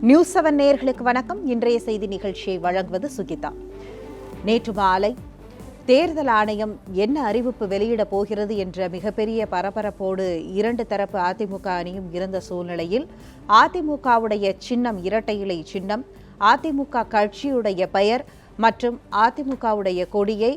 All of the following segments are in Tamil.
நியூஸ்7 நேயர்களுக்கு வணக்கம். இன்றைய செய்தி நிகழ்ச்சியை வழங்குவது சுகிதா. நேற்று மாலை தேர்தல் ஆணையம் என்ன அறிவிப்பு வெளியிடப் போகிறது என்ற மிகப்பெரிய பரபரப்போடு இரண்டு தரப்பு அதிமுக அணியும் இருந்த சூழ்நிலையில் அதிமுகவுடைய சின்னம் இரட்டை இலை சின்னம், அதிமுக கட்சியுடைய பெயர் மற்றும் அதிமுகவுடைய கொடியை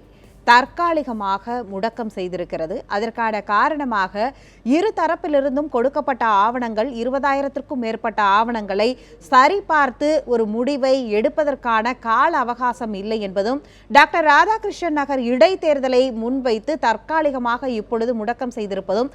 தற்காலிகமாக முடக்கம் செய்திருக்கிறது. அதற்கான காரணமாக இரு தரப்பிலிருந்தும் கொடுக்கப்பட்ட ஆவணங்கள் 20,000க்கும் மேற்பட்ட ஆவணங்களை சரிபார்த்து ஒரு முடிவை எடுப்பதற்கான கால அவகாசம் இல்லை என்பதும், டாக்டர் ராதாகிருஷ்ணன் நகர் இடைத்தேர்தலை முன்வைத்து தற்காலிகமாக இப்பொழுது முடக்கம் செய்திருப்பதும்,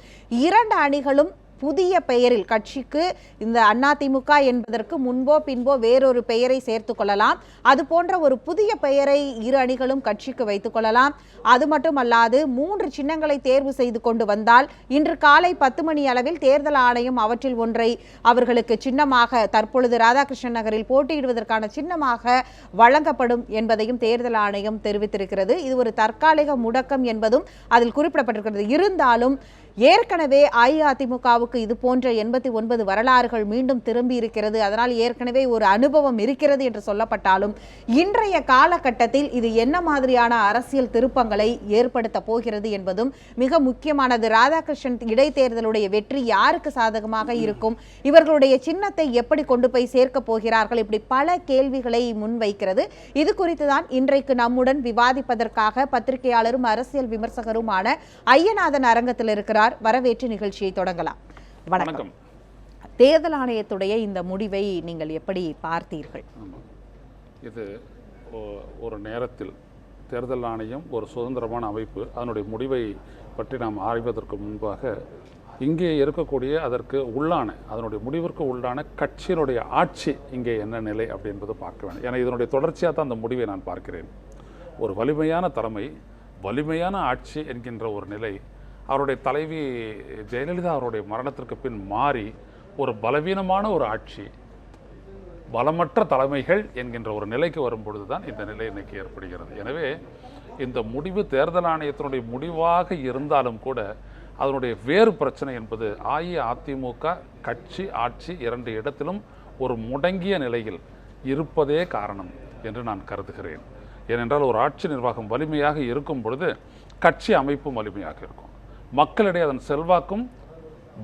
இரண்டு அணிகளும் புதிய பெயரில் கட்சிக்கு இந்த அதிமுக என்பதற்கு முன்போ பின்போ வேறொரு பெயரை சேர்த்து கொள்ளலாம், அது போன்ற ஒரு புதிய பெயரை இரு அணிகளும் கட்சிக்கு வைத்துக் கொள்ளலாம். அது மட்டுமல்லாது 3 சின்னங்களை தேர்வு செய்து கொண்டு வந்தால் இன்று காலை 10 மணி அளவில் தேர்தல் ஆணையம் அவற்றில் ஒன்றை அவர்களுக்கு சின்னமாக, தற்பொழுது ராதாகிருஷ்ணன் நகரில் போட்டியிடுவதற்கான சின்னமாக வழங்கப்படும் என்பதையும் தேர்தல் ஆணையம் தெரிவித்திருக்கிறது. இது ஒரு தற்காலிக முடக்கம் என்பதும் அதில் குறிப்பிடப்பட்டிருக்கிறது. இருந்தாலும் ஏற்கனவே அஇஅதிமுகவுக்கு இது போன்ற 89 வரலாறுகள் மீண்டும் திரும்பி இருக்கிறது. அதனால் ஏற்கனவே ஒரு அனுபவம் இருக்கிறது என்று சொல்லப்பட்டாலும் இன்றைய காலகட்டத்தில் இது என்ன மாதிரியான அரசியல் திருப்பங்களை ஏற்படுத்த போகிறது என்பதும் மிக முக்கியமானது. ராதாகிருஷ்ணன் இடைத்தேர்தலுடைய வெற்றி யாருக்கு சாதகமாக இருக்கும், இவர்களுடைய சின்னத்தை எப்படி கொண்டு போய் சேர்க்க போகிறார்கள், இப்படி பல கேள்விகளை முன்வைக்கிறது. இது குறித்து தான் இன்றைக்கு நம்முடன் விவாதிப்பதற்காக பத்திரிகையாளரும் அரசியல் விமர்சகருமான ஐயநாதன் அரங்கத்தில் இருக்கிறார். வரவேற்று நிகழ்ச்சியை தொடங்கலாம். வணக்கம். தேர்தல் ஆணையத்துடைய இந்த முடிவை நீங்கள் எப்படி பார்த்தீர்கள்? இது ஒரு நேரத்தில் தேர்தல் ஆணையம் ஒரு சுதந்திரமான அமைப்பு, அதனுடைய முடிவை பற்றி நாம் ஆய்வதற்கு முன்பாக இங்கே இருக்கக்கூடிய அதற்கு உள்ளான, அதனுடைய முடிவிற்கு உள்ளான கட்சியினுடைய ஆட்சி இங்கே என்ன நிலை அப்படி என்பதை பார்க்க வேண்டும். ஏன்னா இதனுடைய தொடர்ச்சியாக தான் அந்த முடிவை நான் பார்க்கிறேன். ஒரு வலிமையான தலைமை, வலிமையான ஆட்சி என்கின்ற ஒரு நிலை அவருடைய தலைவி ஜெயலலிதா அவருடைய மரணத்திற்கு பின் மாறி ஒரு பலவீனமான ஒரு ஆட்சி, பலமற்ற தலைமைகள் என்கின்ற ஒரு நிலைக்கு வரும்பொழுது தான் இந்த நிலை இன்னைக்கு ஏற்படுகிறது. எனவே இந்த முடிவு தேர்தல் ஆணையத்தினுடைய முடிவாக இருந்தாலும் கூட அதனுடைய வேறு பிரச்சனை என்பது அஇஅதிமுக கட்சி ஆட்சி இரண்டு இடத்திலும் ஒரு முடங்கிய நிலையில் இருப்பதே காரணம் என்று நான் கருதுகிறேன். ஏனென்றால் ஒரு ஆட்சி நிர்வாகம் வலிமையாக இருக்கும் பொழுது கட்சி அமைப்பும் வலிமையாக இருக்கும், மக்களிடையே அதன் செல்வாக்கும்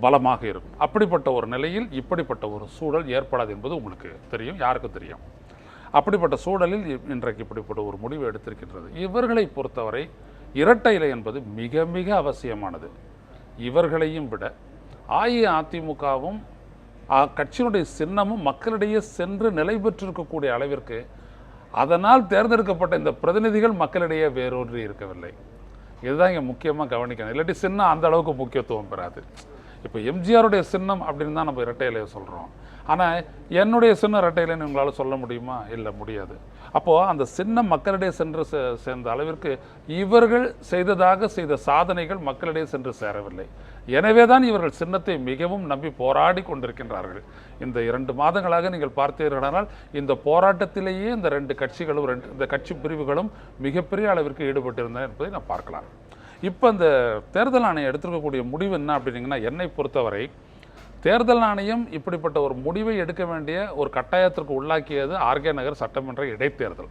பலமாக இருக்கும். அப்படிப்பட்ட ஒரு நிலையில் இப்படிப்பட்ட ஒரு சூழல் ஏற்படாது என்பது உங்களுக்கு தெரியும், யாருக்கும் தெரியும். அப்படிப்பட்ட சூழலில் இன்றைக்கு இப்படிப்பட்ட ஒரு முடிவு எடுத்திருக்கின்றது. இவர்களை பொறுத்தவரை இரட்டை இலை என்பது மிக மிக அவசியமானது. இவர்களையும் விட அஇஅதிமுகவும் கட்சியினுடைய சின்னமும் மக்களிடையே சென்று நிலை பெற்றிருக்கக்கூடிய அளவிற்கு அதனால் தேர்ந்தெடுக்கப்பட்ட இந்த பிரதிநிதிகள் மக்களிடையே வேரூன்றி இருக்கவில்லை. இதுதான் இங்கே முக்கியமாக கவனிக்கணும். இல்லாட்டி சின்னம் அந்த அளவுக்கு முக்கியத்துவம் பெறாது. இப்போ எம்ஜிஆருடைய சின்னம் அப்படின்னு தான் நம்ம இரட்டை இலையை சொல்கிறோம். ஆனால் என்னுடைய சின்னம் இரட்டை இலைன்னு உங்களால் சொல்ல முடியுமா? இல்லை, முடியாது. அப்போது அந்த சின்னம் மக்களிடையே சென்று சேர்ந்த அளவிற்கு இவர்கள் செய்த சாதனைகள் மக்களிடையே சென்று சேரவில்லை. எனவே தான் இவர்கள் சின்னத்தை மிகவும் நம்பி போராடி கொண்டிருக்கின்றார்கள். இந்த 2 மாதங்களாக நீங்கள் பார்த்தீர்களானால் இந்த போராட்டத்திலேயே இந்த 2 கட்சிகளும் இந்த கட்சி பிரிவுகளும் மிகப்பெரிய அளவிற்கு ஈடுபட்டிருந்தன என்பதை நான் பார்க்கலாம். இப்போ இந்த தேர்தல் ஆணையம் எடுத்துக்கக்கூடிய முடிவு என்ன அப்படின்னீங்கன்னா, என்னை பொறுத்தவரை தேர்தல் ஆணையம் இப்படிப்பட்ட ஒரு முடிவை எடுக்க வேண்டிய ஒரு கட்டாயத்திற்கு உள்ளாக்கியது ஆர்கே நகர் சட்டமன்ற இடைத்தேர்தல்.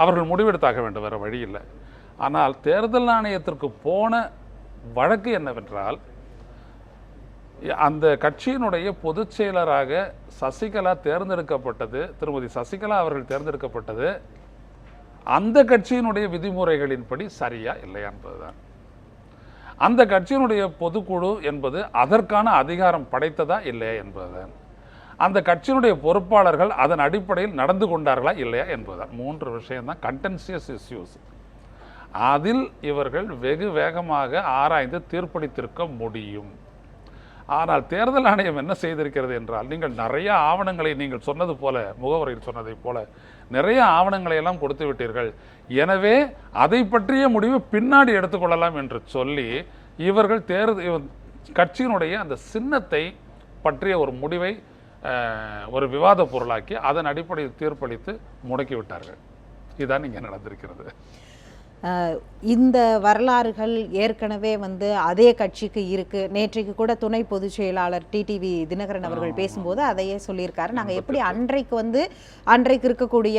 அவர்கள் முடிவெடுத்தாக வேண்டும், வேறு வழி இல்லை. ஆனால் தேர்தல் ஆணையத்திற்கு போன வழக்கு என்னவென்றால், அந்த கட்சியினுடைய பொதுச் செயலராக சசிகலா தேர்ந்தெடுக்கப்பட்டது, திருமதி சசிகலா அவர்கள் தேர்ந்தெடுக்கப்பட்டது அந்த கட்சியினுடைய விதிமுறைகளின்படி சரியா இல்லையா என்பதுதான். அந்த கட்சியினுடைய பொதுக்குழு என்பது அதற்கான அதிகாரம் படைத்ததா இல்லையா என்பதுதான். அந்த கட்சியினுடைய பொறுப்பாளர்கள் அதன் அடிப்படையில் நடந்து கொண்டார்களா இல்லையா என்பதுதான். 3 விஷயம்தான் கண்டென்சியஸ் இஷ்யூஸ். அதில் இவர்கள் வெகு வேகமாக ஆராய்ந்து தீர்ப்பளித்திருக்க முடியும். ஆனால் தேர்தல் ஆணையம் என்ன செய்திருக்கிறது என்றால், நீங்கள் நிறைய ஆவணங்களை, நீங்கள் சொன்னது போல, முகவரியில் சொன்னதை போல நிறைய ஆவணங்களை எல்லாம் கொடுத்து விட்டீர்கள், எனவே அதை பற்றிய முடிவு பின்னாடி எடுத்துக்கொள்ளலாம் என்று சொல்லி இவர்கள் கட்சியினுடைய அந்த சின்னத்தை பற்றிய ஒரு முடிவை ஒரு விவாத பொருளாக்கி அதன் அடிப்படையில் தீர்ப்பளித்து முடக்கிவிட்டார்கள். இதுதான் இங்கே நடந்திருக்கிறது. இந்த வரலாறுகள் ஏற்கனவே வந்து அதே கட்சிக்கு இருக்கு. நேற்றைக்கு கூட துணை பொதுச் செயலாளர் டிடிவி தினகரன் அவர்கள் பேசும்போது அதையே சொல்லியிருக்காரு. நாங்கள் எப்படி அன்றைக்கு இருக்கக்கூடிய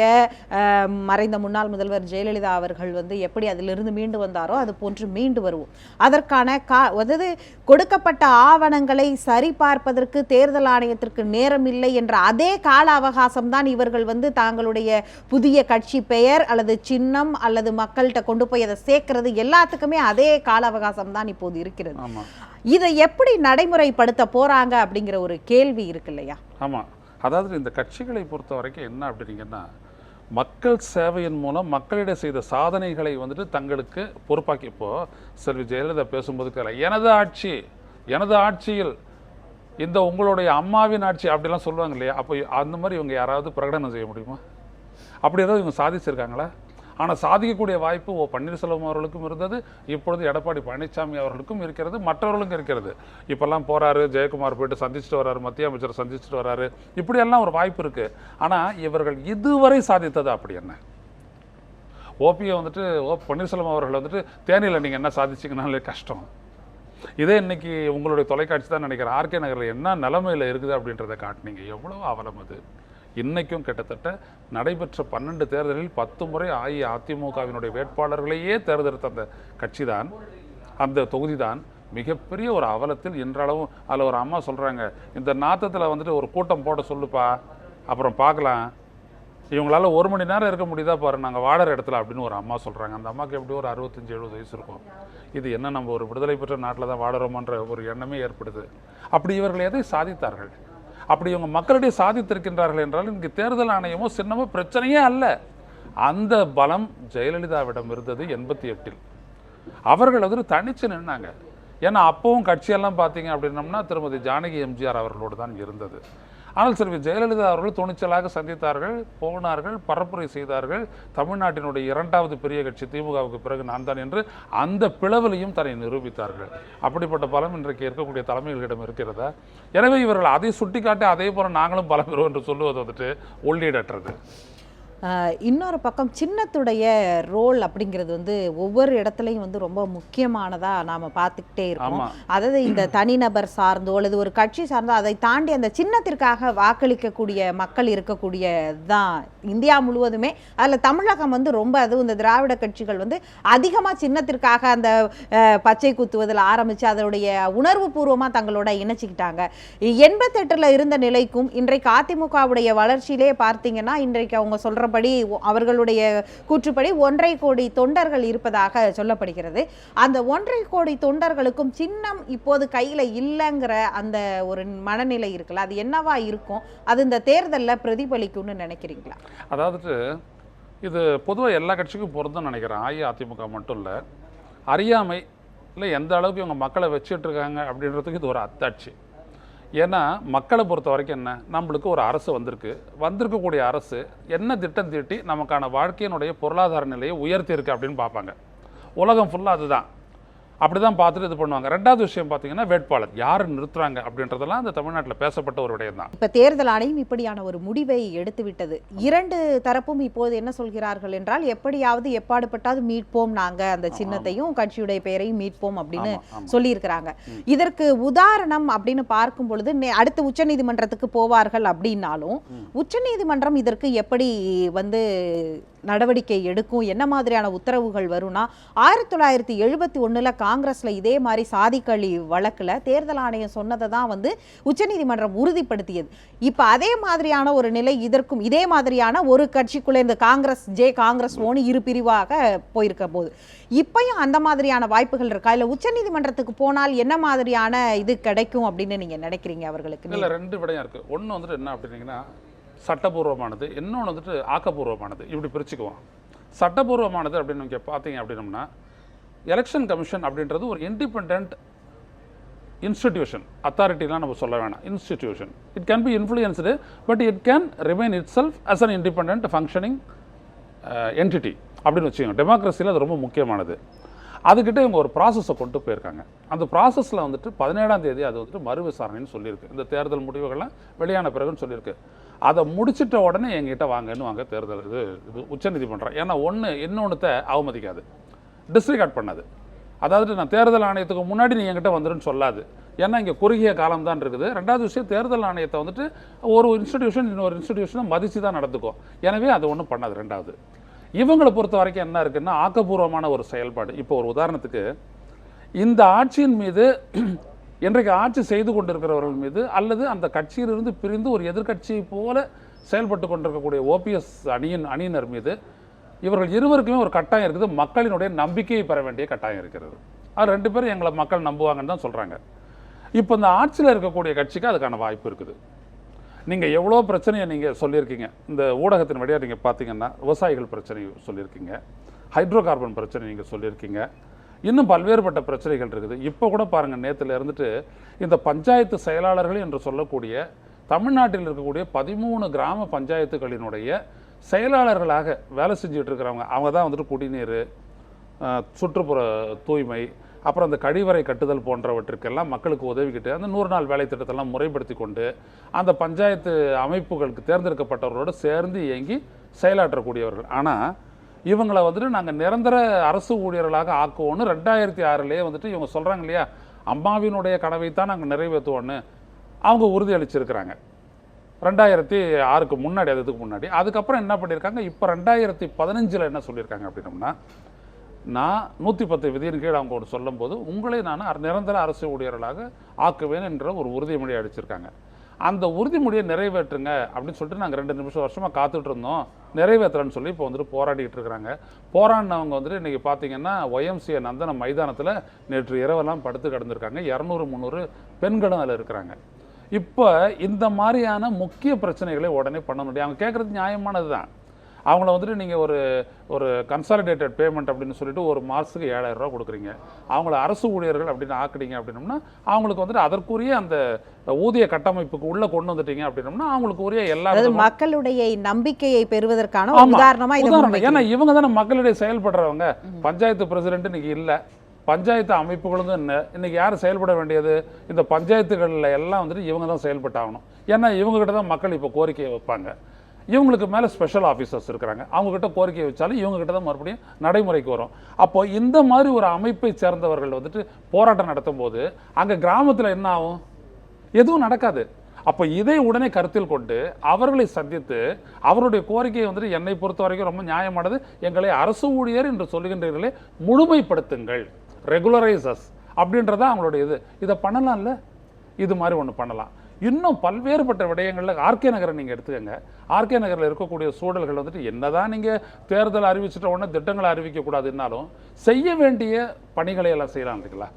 மறைந்த முன்னாள் முதல்வர் ஜெயலலிதா அவர்கள் வந்து எப்படி அதிலிருந்து மீண்டு வந்தாரோ அது போன்று மீண்டு வருவோம். அதற்கான அதாவது கொடுக்கப்பட்ட ஆவணங்களை சரிபார்ப்பதற்கு தேர்தல் ஆணையத்திற்கு நேரம் இல்லை என்ற அதே கால அவகாசம் தான் இவர்கள் வந்து தாங்களுடைய புதிய கட்சி பெயர் அல்லது சின்னம் அல்லது மக்கள்கிட்ட கொண்டு போய் அதை சேர்க்கிறது எல்லாத்துக்குமே அதே கால அவகாசம் தான் இப்போது இருக்கிறது. இதை எப்படி நடைமுறைப்படுத்த போறாங்க அப்படிங்கிற ஒரு கேள்வி இருக்கு இல்லையா? ஆமா, அதாவது இந்த கட்சிகளை பொறுத்த வரைக்கும் என்ன அப்படின்னா, மக்கள் சேவையின் மூலம் மக்களிடம் செய்த சாதனைகளை வந்துட்டு தங்களுக்கு பொறுப்பாக்கி, இப்போ செல்வி ஜெயலலிதா பேசும்போது எனது ஆட்சியில் இந்த உங்களுடைய அம்மாவின் ஆட்சி அப்படிலாம் சொல்லுவாங்க இல்லையா? அப்போ அந்த மாதிரி இவங்க யாராவது பிரகடனம் செய்ய முடியுமா? அப்படி ஏதாவது இவங்க சாதிச்சிருக்காங்களா? ஆனால் சாதிக்கக்கூடிய வாய்ப்பு பன்னீர்செல்வம் அவர்களுக்கும் இருந்தது, இப்பொழுது எடப்பாடி பழனிசாமி அவர்களுக்கும் இருக்கிறது, மற்றவர்களுக்கும் இருக்கிறது. இப்போல்லாம் போகிறாரு, ஜெயக்குமார் போயிட்டு சந்திச்சுட்டு வர்றாரு, மத்திய அமைச்சர் சந்திச்சுட்டு வர்றாரு, இப்படியெல்லாம் ஒரு வாய்ப்பு இருக்குது. ஆனால் இவர்கள் இதுவரை சாதித்தது அப்படி என்ன? ஓபியை வந்துட்டு பன்னீர்செல்வம் அவர்கள் வந்துட்டு தேனியில் நீங்கள் என்ன சாதிச்சிங்கனாலே கஷ்டம். இதே இன்னைக்கு உங்களுடைய தொலைக்காட்சி தான் நினைக்கிறேன், ஆர்கே நகரில் என்ன நிலைமையில் இருக்குது அப்படின்றத காட்டினீங்க. எவ்வளோ அவலம் அது. இன்றைக்கும் கிட்டத்தட்ட நடைபெற்ற 12 தேர்தலில் 10 முறை அஇஅதிமுகவினுடைய வேட்பாளர்களையே தேர்ந்தெடுத்த அந்த கட்சி தான், அந்த தொகுதி தான் மிகப்பெரிய ஒரு அவலத்தில் இன்றளவும். அதில் ஒரு அம்மா சொல்கிறாங்க, இந்த நாத்தத்தில் வந்துட்டு ஒரு கூட்டம் போட சொல்லுப்பா, அப்புறம் பார்க்கலாம், இவங்களால 1 மணி நேரம் இருக்க முடியுதா பாரு நாங்கள் வாழற இடத்துல அப்படின்னு ஒரு அம்மா சொல்கிறாங்க. அந்த அம்மாவுக்கு எப்படி ஒரு 65-70 வயசு இருக்கும். இது என்ன நம்ம ஒரு விடுதலை பெற்ற நாட்டில் தான் வாழறோமன்ற ஒரு எண்ணமே ஏற்படுது. அப்படி இவர்கள் எதை சாதித்தார்கள்? அப்படி இவங்க மக்களிடையே சாதித்திருக்கின்றார்கள் என்றால் இங்கே தேர்தல் ஆணையமோ சின்னமோ பிரச்சனையே அல்ல. அந்த பலம் ஜெயலலிதாவிடம் இருந்தது 88-இல். அவர்கள் வந்து தனிச்சு நின்னாங்க. ஏன்னா அப்பவும் கட்சியெல்லாம் பார்த்தீங்க அப்படின்னம்னா திருமதி ஜானகி எம்ஜிஆர் அவர்களோடு தான் இருந்தது. ஆனால் செல்வி ஜெயலலிதா அவர்கள் துணிச்சலாக சந்தித்தார்கள், போனார்கள், பரப்புரை செய்தார்கள். தமிழ்நாட்டினுடைய 2வது பெரிய கட்சி திமுகவுக்கு பிறகு நான் தான் என்று அந்த பிளவிலையும் தன்னை நிரூபித்தார்கள். அப்படிப்பட்ட பலம் இன்றைக்கு இருக்கக்கூடிய தலைமைகளிடம் இருக்கிறதா? எனவே இவர்கள் அதை சுட்டிக்காட்டி அதே போல நாங்களும் பலம் பெறுவோம் என்று சொல்லுவது வந்துட்டு உள்ளீடற்றது. இன்னொரு பக்கம் சின்னத்துடைய ரோல் அப்படிங்கிறது வந்து ஒவ்வொரு இடத்துலையும் வந்து ரொம்ப முக்கியமானதாக நாம் பார்த்துக்கிட்டே இருக்கோம். அதாவது இந்த தனிநபர் சார்ந்தோ அல்லது ஒரு கட்சி சார்ந்தோ அதை தாண்டி அந்த சின்னத்திற்காக வாக்களிக்கக்கூடிய மக்கள் இருக்கக்கூடிய தான் இந்தியா முழுவதுமே. அதில் தமிழகம் வந்து ரொம்ப, அதுவும் இந்த திராவிட கட்சிகள் வந்து அதிகமாக சின்னத்திற்காக அந்த பச்சை குத்துவதில் ஆரம்பித்து அதனுடைய உணர்வு பூர்வமாக தங்களோட இணைச்சிக்கிட்டாங்க. 88-ல் இருந்த நிலைக்கும் இன்றைக்கு அதிமுகவுடைய வளர்ச்சியிலே பார்த்தீங்கன்னா இன்றைக்கு அவங்க சொல்கிற அவர்களுடைய கூற்றுப்படி 1.5 கோடி தொண்டர்கள் இருப்பதாக சொல்லப்படுகிறது. அந்த 1.5 கோடி தொண்டர்களுக்கும் சின்னம் இப்போது கையில இல்லைங்கிற அந்த ஒரு மனநிலை இருக்குல்ல, அது என்னவா இருக்கும்? அது இந்த தேர்தலில் பிரதிபலிக்கும்னு நினைக்கிறீங்களா? அதாவது இது பொதுவாக எல்லா கட்சிக்கும் பொருந்தும் நினைக்கிறேன். அஇஅதிமுக மட்டும் இல்லை, அறியாமை இல்லை எந்த அளவுக்கு இவங்க மக்களை வச்சுட்டு இருக்காங்க அப்படின்றதுக்கு இது ஒரு அத்தாட்சி. ஏன்னா மக்களை பொறுத்த வரைக்கும் என்ன, நம்மளுக்கு ஒரு அரசு வந்திருக்கக்கூடிய அரசு என்ன திட்டம் தீட்டி நமக்கான வாழ்க்கையினுடைய பொருளாதார நிலையை உயர்த்தியிருக்கு அப்படின்னு பார்ப்பாங்க. உலகம் ஃபுல்லாக அதுதான், அப்படி தான் பார்த்துட்டு இது பண்ணுவாங்க. 2வது விஷயம் பார்த்தீங்கன்னா வேட்பாளர் யார் நிறுத்துறாங்க அப்படின்றதெல்லாம் அந்த தமிழ்நாட்டில் பேசப்பட்ட ஒரு விடயம் தான். இப்போ தேர்தல் ஆணையம் இப்படியான ஒரு முடிவை எடுத்துவிட்டது. 2 தரப்பும் இப்போது என்ன சொல்கிறார்கள் என்றால், எப்படியாவது எப்பாடுபட்டாவது மீட்போம், நாங்கள் அந்த சின்னத்தையும் கட்சியுடைய பெயரையும் மீட்போம் அப்படின்னு சொல்லியிருக்கிறாங்க. இதற்கு உதாரணம் அப்படின்னு பார்க்கும் பொழுது அடுத்து உச்சநீதிமன்றத்துக்கு போவார்கள் அப்படின்னாலும் உச்சநீதிமன்றம் இதற்கு எப்படி வந்து நடவடிக்கை எடுக்கும், என்ன மாதிரியான உத்தரவுகள் வரும்னா, 1971 காங்கிரஸ்ல இதே மாதிரி சாதிக்கழி வழக்குல தேர்தல் ஆணையம் சொன்னதை தான் வந்து உச்சநீதிமன்றம் உறுதிப்படுத்தியது. இப்ப அதே மாதிரியான ஒரு நிலை இதற்கும், இதே மாதிரியான ஒரு கட்சிக்குள்ள இந்த காங்கிரஸ் ஓனி 2 பிரிவாக போயிருக்க போது இப்பயும் அந்த மாதிரியான வாய்ப்புகள் இருக்கா? இல்ல உச்சநீதிமன்றத்துக்கு போனால் என்ன மாதிரியான இது கிடைக்கும் அப்படின்னு நீங்க நினைக்கிறீங்க அவர்களுக்கு? இல்ல 2 விடயம் இருக்கு. ஒன்று வந்துட்டு என்ன அப்படின்னீங்கன்னா சட்டபூர்வமானது, இன்னொன்று வந்துட்டு ஆக்கப்பூர்வமானது. இப்படி பிரிச்சுக்குவோம். சட்டபூர்வமானது அப்படின்னு நீங்கள் பார்த்தீங்க அப்படின்னம்னா, எலெக்ஷன் கமிஷன் அப்படின்றது ஒரு இண்டிபெண்ட் இன்ஸ்டிடியூஷன், அத்தாரிட்டிலாம் நம்ம சொல்ல வேணாம், institution. It can be influenced but it can remain itself as an independent functioning entity அப்படின்னு வச்சுக்கோங்க. டெமோக்ரஸியில் அது ரொம்ப முக்கியமானது. அதுக்கிட்ட இவங்க ஒரு ப்ராசஸை கொண்டு போயிருக்காங்க. அந்த ப்ராசஸில் வந்துட்டு 17ஆம் தேதி அது வந்துட்டு மறு விசாரணைன்னு சொல்லியிருக்கு. இந்த தேர்தல் முடிவுகள்லாம் வெளியான பிறகுன்னு சொல்லியிருக்கு. அதை முடிச்சிட்ட உடனே எங்கிட்ட வாங்கன்னு வாங்க தேர்தல் இது உச்சநீதிமன்றம். ஏன்னா இன்னொன்றுத்தை அவமதிக்காது. டிஸ்ரிகார்ட் பண்ணது. அதாவது நான் தேர்தல் ஆணையத்துக்கு முன்னாடி நீ என்கிட்ட வந்துருன்னு சொல்லாது. ஏன்னா இங்கே குறுகிய காலம் தான் இருக்குது. ரெண்டாவது விஷயம், தேர்தல் ஆணையத்தை வந்துட்டு ஒரு இன்ஸ்டிடியூஷன் இன்னொரு இன்ஸ்டிடியூஷனை மதித்து தான் நடந்துக்கும். எனவே அது ஒன்றும் பண்ணாது. ரெண்டாவது, இவங்களை பொறுத்த வரைக்கும் என்ன இருக்குன்னா ஆக்கப்பூர்வமான ஒரு செயல்பாடு. இப்போ ஒரு உதாரணத்துக்கு, இந்த ஆட்சியின் மீது இன்றைக்கு ஆட்சி செய்து கொண்டிருக்கிறவர்கள் மீது அல்லது அந்த கட்சியிலிருந்து பிரிந்து ஒரு எதிர்க்கட்சியை போல செயல்பட்டு கொண்டிருக்கக்கூடிய ஓபிஎஸ் அணியினர் மீது இவர்கள் இருவருக்குமே ஒரு கட்டாயம் இருக்குது. மக்களினுடைய நம்பிக்கையை பெற வேண்டிய கட்டாயம் இருக்கிறது. அது 2 பேரும் எங்களை மக்கள் நம்புவாங்கன்னு தான் சொல்கிறாங்க. இப்போ இந்த ஆட்சியில் இருக்கக்கூடிய கட்சிக்கு அதுக்கான வாய்ப்பு இருக்குது. நீங்கள் எவ்வளோ பிரச்சனையை நீங்கள் சொல்லியிருக்கீங்க, இந்த ஊடகத்தின் வழியாக நீங்கள் பார்த்தீங்கன்னா விவசாயிகள் பிரச்சனை சொல்லியிருக்கீங்க, ஹைட்ரோ கார்பன் பிரச்சனை நீங்கள் சொல்லியிருக்கீங்க, இன்னும் பல்வேறுபட்ட பிரச்சனைகள் இருக்குது. இப்போ கூட பாருங்கள், நேற்றுல இருந்துட்டு இந்த பஞ்சாயத்து செயலாளர்கள் என்று சொல்லக்கூடிய தமிழ்நாட்டில் இருக்கக்கூடிய 13 கிராம பஞ்சாயத்துகளினுடைய செயலாளர்களாக வேலை செஞ்சுட்டு இருக்கிறவங்க, அவங்க தான் வந்துட்டு குடிநீர், சுற்றுப்புற தூய்மை, அப்புறம் அந்த கழிவறை கட்டுதல் போன்றவற்றுக்கெல்லாம் மக்களுக்கு உதவிக்கிட்டு அந்த 100 நாள் வேலை திட்டத்தெல்லாம் முறைப்படுத்தி கொண்டு அந்த பஞ்சாயத்து அமைப்புகளுக்கு தேர்ந்தெடுக்கப்பட்டவர்களோடு சேர்ந்து இயங்கி செயலாற்றக்கூடியவர்கள். ஆனால் இவங்களை வந்துட்டு நாங்கள் நிரந்தர அரசு ஊழியர்களாக ஆக்குவோன்னு 2006லேயே வந்துட்டு இவங்க சொல்கிறாங்க இல்லையா, அம்மாவினுடைய கனவை தான் நாங்கள் நிறைவேற்றுவோன்னு அவங்க உறுதியளிச்சிருக்கிறாங்க. 2006க்கு முன்னாடி, அதுக்கு முன்னாடி. அதுக்கப்புறம் என்ன பண்ணியிருக்காங்க, இப்போ 2015 என்ன சொல்லியிருக்காங்க அப்படின்னோம்னா, நான் 110 விதியின் கீழ் அவங்க ஒன்று சொல்லும்போது உங்களை நான் நிரந்தர அரசு ஊழியர்களாக ஆக்குவேன் என்ற ஒரு உறுதிமொழியை அடிச்சிருக்காங்க. அந்த உறுதிமொழியை நிறைவேற்றுங்க அப்படின்னு சொல்லிட்டு நாங்கள் 2 வருஷமாக காத்துட்டு இருந்தோம், நிறைவேற்றலன்னு சொல்லி இப்போ வந்துட்டு போராடிட்டு இருக்கிறாங்க. போராடினவங்க வந்துட்டு இன்றைக்கி பார்த்தீங்கன்னா YMCA நந்தன மைதானத்தில் நேற்று இரவெல்லாம் படுத்து கிடந்திருக்காங்க. 200-300 பெண்களும் அதில் இருக்கிறாங்க. இப்போ இந்த மாதிரியான முக்கிய பிரச்சனைகளை உடனே பண்ண முடியும். அவங்க கேட்குறது நியாயமானது தான். அவங்கள வந்துட்டு நீங்கள் ஒரு கன்சாலிடேட்டட் பேமெண்ட் அப்படின்னு சொல்லிட்டு ஒரு மாதத்துக்கு 7000 ரூபா கொடுக்குறீங்க. அவங்கள அரசு ஊழியர்கள் அப்படின்னு ஆக்குறீங்க அப்படின்னோம்னா அவங்களுக்கு வந்துட்டு அதற்குரிய அந்த ஊதிய கட்டமைப்புக்கு உள்ளே கொண்டு வந்துட்டீங்க அப்படின்னோம்னா அவங்களுக்கு உரிய எல்லா மக்களுடைய நம்பிக்கையை பெறுவதற்கான உதாரணமா. ஏன்னா இவங்க தானே மக்களிடையே செயல்படுறவங்க. பஞ்சாயத்து பிரசிடென்ட் இன்னைக்கு இல்லை, பஞ்சாயத்து அமைப்புகளும் இன்னைக்கு யார் செயல்பட வேண்டியது? இந்த பஞ்சாயத்துகளில் எல்லாம் வந்துட்டு இவங்க தான் செயல்பட்டாகணும். ஏன்னா இவங்ககிட்ட தான் மக்கள் இப்போ கோரிக்கையை வைப்பாங்க. இவங்களுக்கு மேலே ஸ்பெஷல் ஆஃபீஸர்ஸ் இருக்கிறாங்க, அவங்ககிட்ட கோரிக்கையை வச்சாலும் இவங்ககிட்ட தான் மறுபடியும் நடைமுறைக்கு வரும். அப்போ இந்த மாதிரி ஒரு அமைப்பை சேர்ந்தவர்கள் வந்துட்டு போராட்டம் நடத்தும் போது அங்கே கிராமத்தில் என்ன ஆகும்? எதுவும் நடக்காது. அப்போ இதை உடனே கருத்தில் கொண்டு அவர்களை சந்தித்து அவருடைய கோரிக்கையை வந்துட்டு என்னை பொறுத்த வரைக்கும் ரொம்ப நியாயமானது. எங்களை அரசு ஊழியர் என்று சொல்லுகின்றீர்களே, முழுமைப்படுத்துங்கள், ரெகுலரைசஸ் அப்படின்றதான் அவங்களுடைய இது. இதை பண்ணலாம்ல, இது மாதிரி ஒன்று பண்ணலாம். இன்னும் பல்வேறுபட்ட விடயங்களில் ஆர்கே நகரை நீங்கள் எடுத்துக்கங்க. ஆர்கே நகரில் இருக்கக்கூடிய சூழல்கள் வந்துட்டு என்னதான் நீங்கள் தேர்தல் அறிவிச்சிட்ட உடனே திட்டங்களை அறிவிக்கக்கூடாதுன்னாலும் செய்ய வேண்டிய பணிகளை எல்லாம் செய்யலாம் இல்லைங்களா?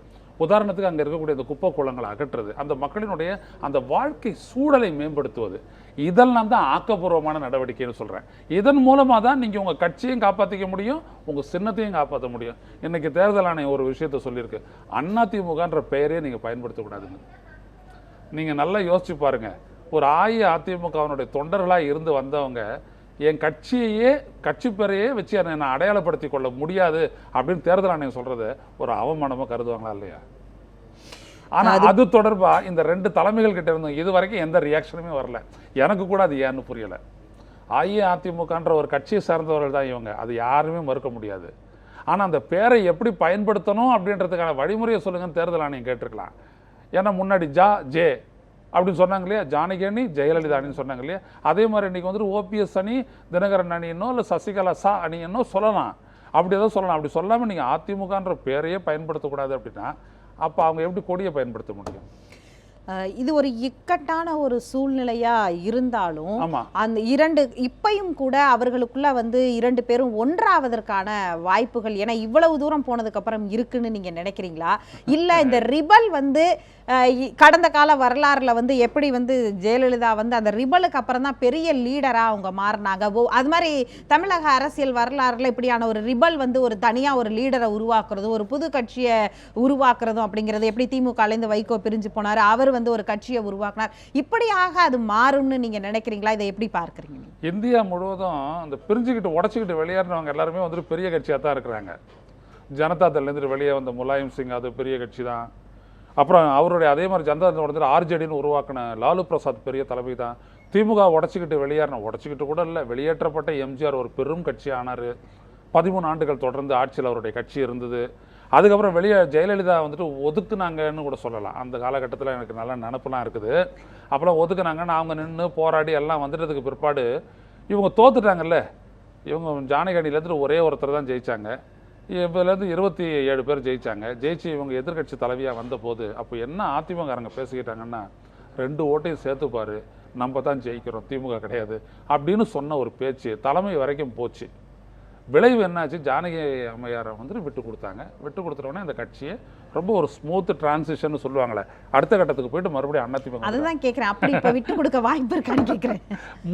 உதாரணத்துக்கு அங்கே இருக்கக்கூடிய அந்த குப்பை குளங்களை அகற்றுறது, அந்த மக்களினுடைய அந்த வாழ்க்கை சூழலை மேம்படுத்துவது, இதெல்லாம் தான் ஆக்கப்பூர்வமான நடவடிக்கைன்னு சொல்கிறேன். இதன் மூலமாக தான் நீங்கள் உங்கள் கட்சியும் காப்பாற்றிக்க முடியும், உங்கள் சின்னத்தையும் காப்பாற்ற முடியும். இன்றைக்கி தேர்தல் ஆணையம் ஒரு விஷயத்தை சொல்லியிருக்கு, அதிமுகன்ற பெயரே நீங்கள் பயன்படுத்தக்கூடாதுங்க. நீங்கள் நல்லா யோசிச்சு பாருங்கள். ஒரு அதிமுகவினுடைய தொண்டர்களாக இருந்து வந்தவங்க என் கட்சியையே கட்சி பேரையே வச்சு நான் அடையாளப்படுத்தி கொள்ள முடியாது அப்படின்னு தேர்தல் ஆணையம் சொல்கிறத ஒரு அவமானமாக கருதுவாங்களா இல்லையா? ஆனால் அது தொடர்பாக இந்த 2 தலைமைகள் கிட்ட இருந்தோம் இது வரைக்கும் எந்த ரியாக்ஷனுமே வரல. எனக்கு கூட அது ஏன்னு புரியலை. அதிமுகன்ற ஒரு கட்சியை சார்ந்தவர்கள் தான் இவங்க, அது யாருமே மறுக்க முடியாது. ஆனால் அந்த பேரை எப்படி பயன்படுத்தணும் அப்படின்றதுக்கான வழிமுறையை சொல்லுங்கன்னு தேர்தல் ஆணையம் கேட்டிருக்கலாம். ஏன்னா முன்னாடி ஜே அப்படின்னு சொன்னாங்க இல்லையா, ஜானகி அணி ஜெயலலிதா அணின்னு சொன்னாங்க இல்லையா, அதே மாதிரி இன்றைக்கி வந்துட்டு ஓபிஎஸ் அணி தினகரன் அணின்னோ இல்லை சசிகலா அணின்னோ சொல்லலாம். அப்படி ஏதோ சொல்லலாம். அப்படி சொல்லாமல் நீங்கள் அதிமுகன்ற பேரையே பயன்படுத்தக்கூடாது அப்படின்னா அப்போ அவங்க எப்படி கொடியை பயன்படுத்த முடியும்? இது ஒரு இக்கட்டான ஒரு சூழ்நிலையா இருந்தாலும் அந்த இப்பையும் கூட அவர்களுக்குள்ள வந்து 2 பேரும் ஒன்றாவதற்கான வாய்ப்புகள் ஏன்னா இவ்வளவு தூரம் போனதுக்கு அப்புறம் இருக்குன்னு நீங்க நினைக்கிறீங்களா? இல்ல இந்த ரிபல் வந்து கடந்த கால வரலாறுல வந்து எப்படி வந்து ஜெயலலிதா வந்து அந்த ரிபலுக்கு அப்புறம் தான் பெரிய லீடரா அவங்க மாறினாங்க. அது மாதிரி தமிழக அரசியல் வரலாறுல இப்படியான ஒரு ரிபல் வந்து ஒரு தனியா ஒரு லீடரை உருவாக்குறதும் ஒரு புது கட்சியை உருவாக்குறதும் அப்படிங்கிறது எப்படி திமுகலேருந்து வைகோ பிரிஞ்சு போனாரு, அவர் வந்து ஒரு கட்சியை உருவாக்கினார், இப்படியாக அது மாறும்னு நீங்க நினைக்கிறீங்களா? இதை எப்படி பார்க்குறீங்க? இந்தியா முழுவதும் இந்த பிரிஞ்சுக்கிட்டு உடச்சிக்கிட்டு வெளியேறினவங்க எல்லாருமே வந்துட்டு பெரிய கட்சியாக தான் இருக்கிறாங்க. ஜனதா தள்ளிருந்து வெளியே வந்த முலாயம் சிங் அது பெரிய கட்சி தான். அப்புறம் அவருடைய அதே மாதிரி ஜனதா தளத்தில் ஆர்ஜேடின்னு உருவாக்கின லாலு பிரசாத் பெரிய தலைமை தான். திமுக உடச்சிக்கிட்டு வெளியேறின, உடச்சிக்கிட்டு கூட இல்லை, வெளியேற்றப்பட்ட எம்ஜிஆர் ஒரு பெரும் கட்சி ஆனார். 13 ஆண்டுகள் தொடர்ந்து ஆட்சியில் அவருடைய கட்சி இருந்தது. அதுக்கப்புறம் வெளியே ஜெயலலிதா வந்துட்டு ஒதுக்குனாங்கன்னு கூட சொல்லலாம். அந்த காலகட்டத்தில் எனக்கு நல்ல நினப்புலாம் இருக்குது. அப்போலாம் ஒதுக்குனாங்கன்னு அவங்க நின்று போராடி எல்லாம் வந்துட்டதுக்கு பிற்பாடு இவங்க தோத்துட்டாங்கல்ல. இவங்க ஜானகியிலேருந்து ஒரே ஒருத்தர் தான் ஜெயித்தாங்க. இப்போலேருந்து 27 பேர் ஜெயித்தாங்க. ஜெயிச்சு இவங்க எதிர்கட்சி தலைவியாக வந்தபோது அப்போ என்ன அதிமுககாரங்க பேசிக்கிட்டாங்கன்னா, 2 ஓட்டையும் சேர்த்துப்பார், நம்ம தான் ஜெயிக்கிறோம், திமுக கிடையாது அப்படின்னு சொன்ன ஒரு பேச்சு தலைமை வரைக்கும் போச்சு. விளைவு என்னாச்சு, ஜானகி அம்மையாரை வந்துட்டு விட்டு கொடுத்தாங்க. விட்டு கொடுத்துட்டோன்னே அந்த கட்சியை ரொம்ப ஒரு ஸ்மூத் டிரான்சிஷன் சொல்லுவாங்களே, அடுத்த கட்டத்துக்கு போயிட்டு மறுபடியும் அதிமுக. அதுதான் கேட்குறேன், அப்படி இப்போ விட்டு கொடுக்க வாய்ப்பு இருக்கான்னு கேட்குறேன்.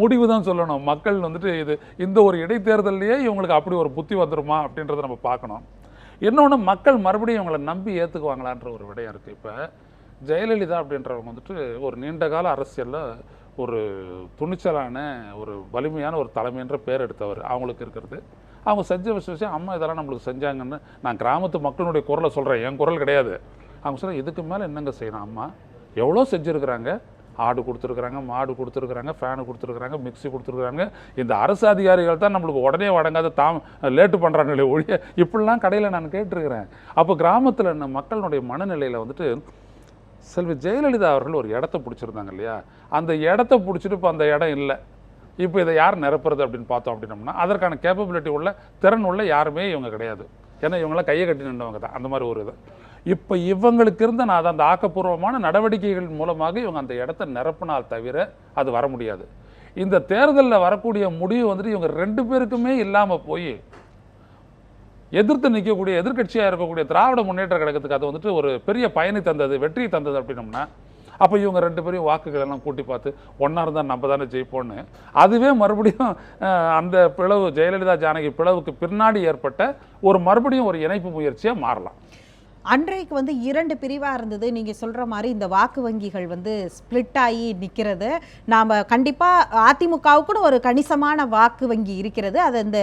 முடிவு தான் சொல்லணும். மக்கள் வந்துட்டு இந்த ஒரு இடைத்தேர்தலையே இவங்களுக்கு அப்படி ஒரு புத்தி வந்துருமா அப்படின்றத நம்ம பார்க்கணும். இன்னொன்று, மக்கள் மறுபடியும் இவங்களை நம்பி ஏற்றுக்குவாங்களான்ற ஒரு விடயம் இருக்குது. இப்போ ஜெயலலிதா அப்படின்றவங்க வந்துட்டு ஒரு நீண்ட கால அரசியலில் ஒரு துணிச்சலான ஒரு வலிமையான ஒரு தலைமைன்ற பேர் எடுத்தவர் அவங்களுக்கு இருக்கிறது. அவங்க செஞ்ச விஷயம், அம்மா இதெல்லாம் நம்மளுக்கு செஞ்சாங்கன்னு நான் கிராமத்து மக்களுடைய குரலை சொல்கிறேன், என் குரல் கிடையாது. அவங்க சொல்கிறேன், இதுக்கு மேலே என்னங்க செய்யணும், அம்மா எவ்வளோ செஞ்சுருக்குறாங்க. ஆடு கொடுத்துருக்குறாங்க, மாடு கொடுத்துருக்குறாங்க, ஃபேனு கொடுத்துருக்குறாங்க, மிக்சி கொடுத்துருக்குறாங்க. இந்த அரசு அதிகாரிகள் தான் நம்மளுக்கு உடனே வழங்காத லேட்டு பண்ணுறாங்களே ஒழிய இப்படிலாம் கடையில் நான் கேட்டிருக்கிறேன். அப்போ கிராமத்தில் மக்களுடைய மனநிலையில் வந்துட்டு செல்வி ஜெயலலிதா அவர்கள் ஒரு இடத்த பிடிச்சிருந்தாங்க இல்லையா, அந்த இடத்த பிடிச்சிட்டு இப்போ அந்த இடம் இல்லை. இப்போ இதை யார் நிரப்புறது அப்படின்னு பார்த்தோம் அப்படின்னோம்னா, அதற்கான கேப்பபிலிட்டி உள்ள திறன் உள்ள யாருமே இவங்க கிடையாது. ஏன்னா இவங்களாம் கையை கட்டி நின்றவங்க தான். அந்த மாதிரி ஒரு இது இப்போ இவங்களுக்கு இருந்த நான் அந்த ஆக்கப்பூர்வமான நடவடிக்கைகள் மூலமாக இவங்க அந்த இடத்த நிரப்பினால் தவிர அது வர முடியாது. இந்த தேர்தலில் வரக்கூடிய முடிவு வந்துட்டு இவங்க 2 பேருக்குமே இல்லாமல் போய் எதிர்த்து நிற்கக்கூடிய எதிர்கட்சியாக இருக்கக்கூடிய திராவிட முன்னேற்ற கழகத்துக்கு அது வந்துட்டு ஒரு பெரிய பயனை தந்தது, வெற்றி தந்தது அப்படின்னோம்னா, அப்போ இவங்க 2 பேரையும் வாக்குகள் எல்லாம் கூட்டி பார்த்து ஒன்றா இருந்தால் நம்ம தானே ஜெயிப்போன்னு அதுவே மறுபடியும் அந்த பிளவு, ஜெயலலிதா ஜானகி பிளவுக்கு பின்னாடி ஏற்பட்ட ஒரு மறுபடியும் ஒரு இணைப்பு முயற்சியாக மாறலாம். அன்றைக்கு வந்து 2 பிரிவாக இருந்தது. நீங்கள் சொல்கிற மாதிரி இந்த வாக்கு வங்கிகள் வந்து ஸ்பிளிட் ஆகி நிற்கிறது. நாம் கண்டிப்பாக அதிமுகவுக்குன்னு ஒரு கணிசமான வாக்கு வங்கி இருக்கிறது. அது இந்த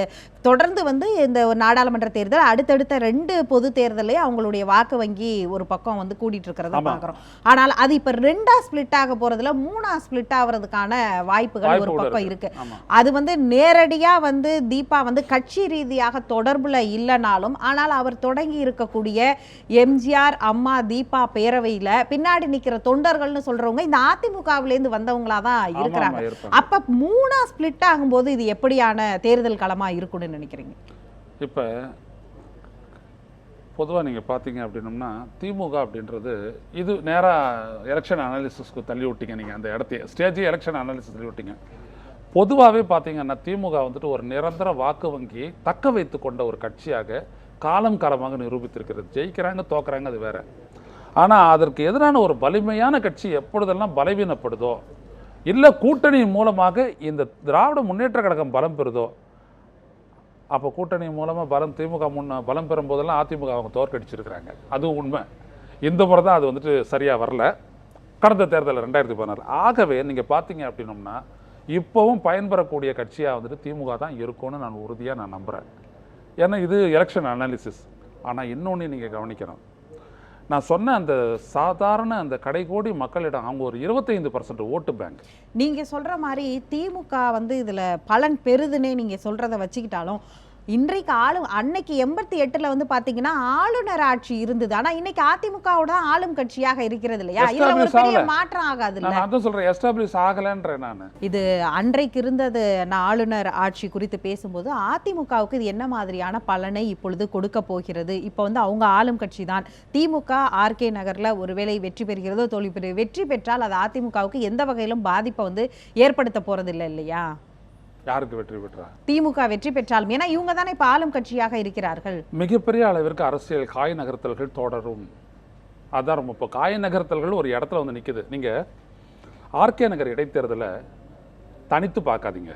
தொடர்ந்து வந்து இந்த நாடாளுமன்ற தேர்தல், அடுத்தடுத்த 2 பொது தேர்தலே அவங்களுடைய வாக்கு வங்கி ஒரு பக்கம் வந்து கூட்டிகிட்டு இருக்கிறத பார்க்குறோம். ஆனால் அது இப்போ 2ஆக ஸ்பிளிட் ஆக போகிறதுல 3ஆக ஸ்பிளிட் ஆகிறதுக்கான வாய்ப்புகள் ஒரு பக்கம் இருக்குது. அது வந்து நேரடியாக வந்து தீபா வந்து கட்சி ரீதியாக தொடர்பில் இல்லைனாலும், ஆனால் அவர் தொடங்கி இருக்கக்கூடிய எம்ஜிஆர் அம்மா தீபா பேரவையில் பின்னாடி நிற்கிற தொண்டர்கள்னு சொல்றவங்க இந்த அதிமுகவிலேருந்து வந்தவங்களா தான் இருக்கிறாங்க. அப்ப 3ஆ ஸ்பிளிட் ஆகும்போது இது எப்படியான தேர்தல் களமா இருக்குன்னு நினைக்கிறீங்க? இப்போ பொதுவாக நீங்கள் பார்த்தீங்க அப்படின்னோம்னா, திமுக அப்படின்றது இது நேராக எலெக்ஷன் அனாலிசிஸ்க்கு தள்ளி விட்டீங்க. நீங்கள் அந்த இடத்தையே ஸ்டேஜ் எலெக்ஷன் அனாலிசிஸ் தள்ளி விட்டீங்க. பொதுவாகவே பார்த்தீங்கன்னா திமுக வந்துட்டு ஒரு நிரந்தர வாக்கு வங்கி தக்க வைத்து கொண்ட ஒரு கட்சியாக காலமாக நிரூபித்திருக்கிறது. ஜெயிக்கிறாங்க, தோக்குறாங்க, அது வேற. ஆனால் அதற்கு எதிரான ஒரு வலிமையான கட்சி எப்பொழுதெல்லாம் பலவீனப்படுதோ, இல்லை கூட்டணி மூலமாக இந்த திராவிட முன்னேற்ற கழகம் பலம் பெறுதோ, அப்போ கூட்டணி மூலமாக திமுக பலம் பெறும் போதெல்லாம் அதிமுக அவங்க தோற்கடிச்சிருக்கிறாங்க. அதுவும் உண்மை. இந்த முறை தான் அது வந்துட்டு சரியாக வரல, கடந்த தேர்தலில் 2016. ஆகவே நீங்கள் பார்த்தீங்க அப்படின்னோம்னா இப்போவும் பயன்பெறக்கூடிய கட்சியாக வந்துட்டு திமுக தான் இருக்கும்னு நான் உறுதியாக நம்புகிறேன். ஏன்னா இது எலெக்ஷன் அனாலிசிஸ். ஆனால் இன்னொன்று நீங்கள் கவனிக்கணும், நான் சொன்ன அந்த சாதாரண அந்த கடைகோடி மக்களிடம் அவங்க ஒரு 25% ஓட்டு பேங்க். நீங்கள் சொல்கிற மாதிரி திமுக வந்து இதில் பலன் பெறுதுன்னே நீங்கள் சொல்கிறத வச்சுக்கிட்டாலும், இன்றைக்கு அன்னைக்கு 88ல் வந்து பார்த்தீங்கன்னா ஆளுநர் ஆட்சி இருந்தது. ஆனால் இன்னைக்கு அதிமுகவோட ஆளும் கட்சியாக இருக்கிறது இல்லையா? இதில் ஒரு பெரிய மாற்றம் ஆகாது. நான் அதான் சொல்கிறேன், எஸ்டாப்ளிஷ் ஆகலைன்றேன் நான். இது அன்றைக்கு இருந்தது. நான் ஆளுநர் ஆட்சி குறித்து பேசும்போது அதிமுகவுக்கு இது என்ன மாதிரியான பலனை இப்பொழுது கொடுக்க போகிறது? இப்போ வந்து அவங்க ஆளும் கட்சி தான். திமுக ஆர்கே நகரில் ஒருவேளை வெற்றி பெறுகிறதோ தோல்வி வெற்றி பெற்றால் அது அதிமுகவுக்கு எந்த வகையிலும் பாதிப்பை வந்து ஏற்படுத்த போறது இல்லை இல்லையா? யாருக்கு வெற்றி பெற்றா? திமுக வெற்றி பெற்றாலும், ஏன்னா இவங்க தானே இப்போ ஆளும் கட்சியாக இருக்கிறார்கள். மிகப்பெரிய அளவிற்கு அரசியல் காய் நகர்த்தல்கள் தொடரும். அதான் ரொம்ப இப்போ காய் நகர்த்தல்கள் ஒரு இடத்துல வந்து நிற்குது. நீங்கள் ஆர்கே நகர் இடைத்தேர்தலை தனித்து பார்க்காதீங்க.